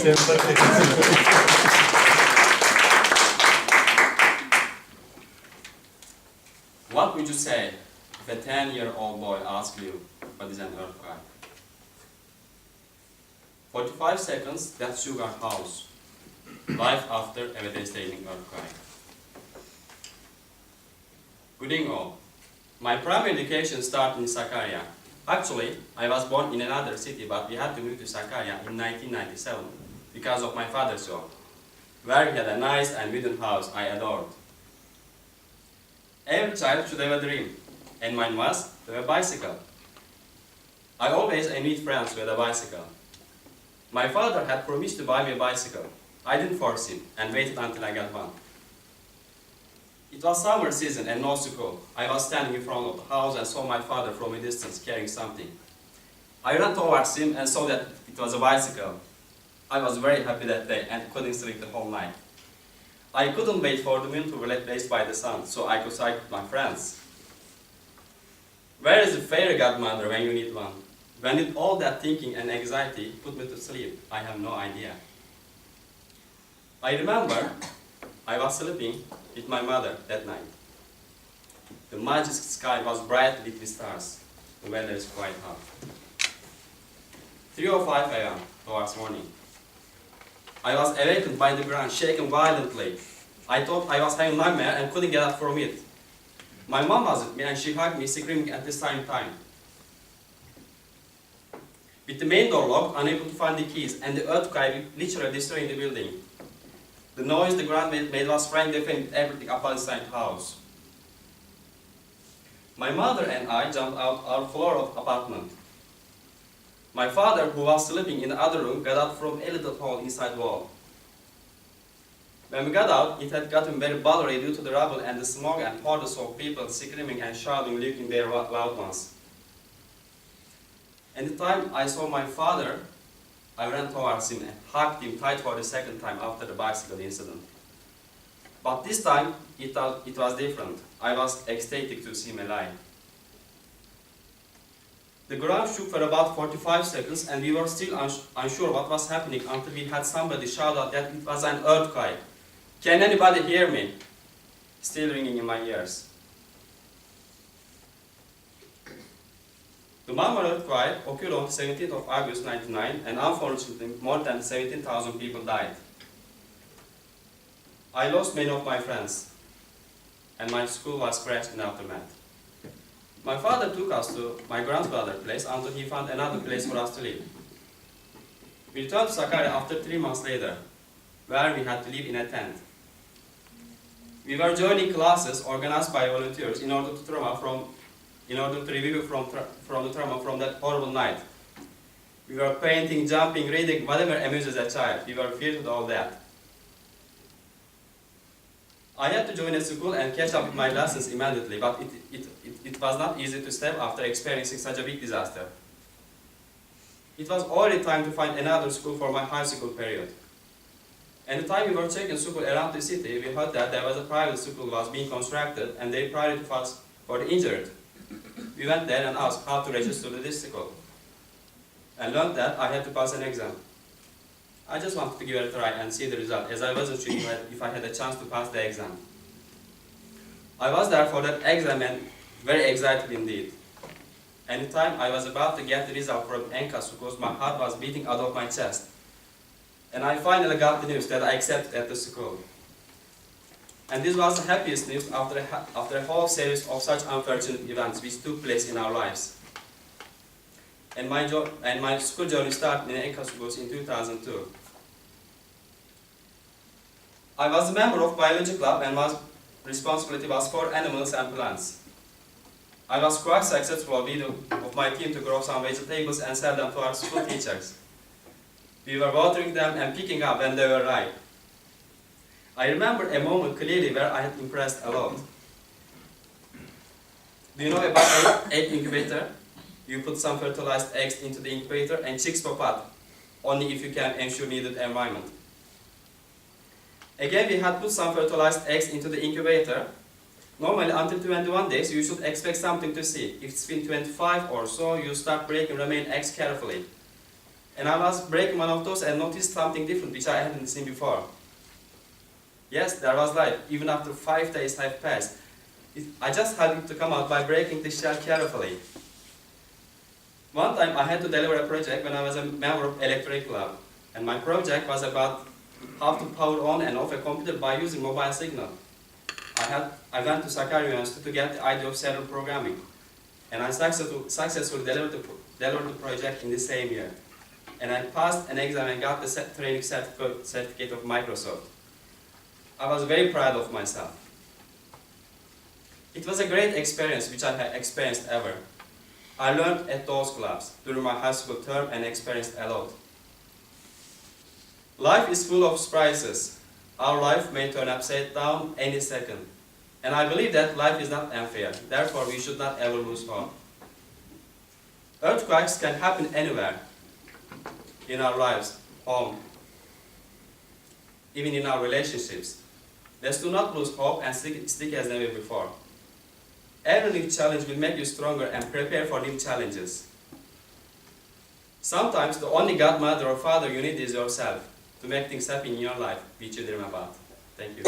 What would you say if a 10-year-old boy asked you, what is an earthquake? 45 seconds, that's sugar house. Life after a devastating earthquake. Good evening all. My primary education started in Sakarya. Actually, I was born in another city, but we had to move to Sakarya in 1997 because of my father's job, where he had a nice and wooden house I adored. Every child should have a dream, and mine was to have a bicycle. I always meet friends with a bicycle. My father had promised to buy me a bicycle. I didn't force him and waited until I got one. It was summer season and no school. I was standing in front of the house and saw my father from a distance carrying something. I ran towards him and saw that it was a bicycle. I was very happy that day and couldn't sleep the whole night. I couldn't wait for the moon to be placed by the sun so I could cycle with my friends. Where is the fairy godmother when you need one? When did all that thinking and anxiety put me to sleep? I have no idea. I remember I was sleeping with my mother that night. The magic sky was bright with stars. The weather is quite hot. 3:05 a.m. towards morning. I was awakened by the ground, shaken violently. I thought I was having a nightmare and couldn't get up from it. My mom was with me and she hugged me, screaming at the same time. With the main door locked, unable to find the keys, and the earthquake literally destroying the building. The noise the ground made was frank deafening with everything up inside the house. My mother and I jumped out our floor of apartment. My father, who was sleeping in the other room, got out from a little hole inside the wall. When we got out, it had gotten very bothery due to the rubble and the smoke and hordes of people screaming and shouting, looking their loud ones. And the time I saw my father, I ran towards him and hugged him tight for the second time after the bicycle incident. But this time, it was different. I was ecstatic to see him alive. The ground shook for about 45 seconds and we were still unsure what was happening until we had somebody shout out that it was an earthquake. Can anybody hear me? Still ringing in my ears. The Marmara earthquake occurred on 17th of August 1999 and unfortunately more than 17,000 people died. I lost many of my friends and my school was crashed in the aftermath. My father took us to my grandfather's place until he found another place for us to live. We returned to Sakarya after 3 months later, where we had to live in a tent. We were joining classes organized by volunteers in order to review from the trauma from that horrible night. We were painting, jumping, reading, whatever amuses a child. We were filled with all that. I had to join a school and catch up with my lessons immediately, but it was not easy to step after experiencing such a big disaster. It was already time to find another school for my high school period. And the time we were checking school around the city, we heard that there was a private school was being constructed and they priority was for the injured. We went there and asked how to register to this school. And learned that I had to pass an exam. I just wanted to give it a try and see the result, as I wasn't sure if I had a chance to pass the exam. I was there for that exam and very excited indeed. And the time I was about to get the result from NCAS because my heart was beating out of my chest. And I finally got the news that I accepted at the school. And this was the happiest news after a whole series of such unfortunate events which took place in our lives. And my school journey started in NCAS schools in 2002. I was a member of biology club and my responsibility was for animals and plants. I was quite successful of my team to grow some vegetables and sell them to our school teachers. We were watering them and picking up when they were ripe. I remember a moment clearly where I had impressed a lot. Do you know about egg incubator? You put some fertilized eggs into the incubator and chicks pop out, only if you can ensure needed environment. Again, we had put some fertilized eggs into the incubator. Normally, until 21 days, you should expect something to see. If it's been 25 or so, you start breaking remaining eggs carefully. And I was breaking one of those and noticed something different which I hadn't seen before. Yes, there was light. Even after 5 days have passed. I just had it to come out by breaking the shell carefully. One time I had to deliver a project when I was a member of electronic club. And my project was about how to power on and off a computer by using mobile signal. I went to Sakarya University to get the idea of serial programming. And I successfully delivered the project in the same year. And I passed an exam and got the training certificate of Microsoft. I was very proud of myself. It was a great experience which I had experienced ever. I learned at those clubs during my high school term and experienced a lot. Life is full of surprises. Our life may turn upside down any second. And I believe that life is not unfair. Therefore, we should not ever lose hope. Earthquakes can happen anywhere in our lives, home, even in our relationships. Let's do not lose hope and stick as never before. Every new challenge will make you stronger and prepare for new challenges. Sometimes the only godmother or father you need is yourself to make things happen in your life, which you dream about. Thank you.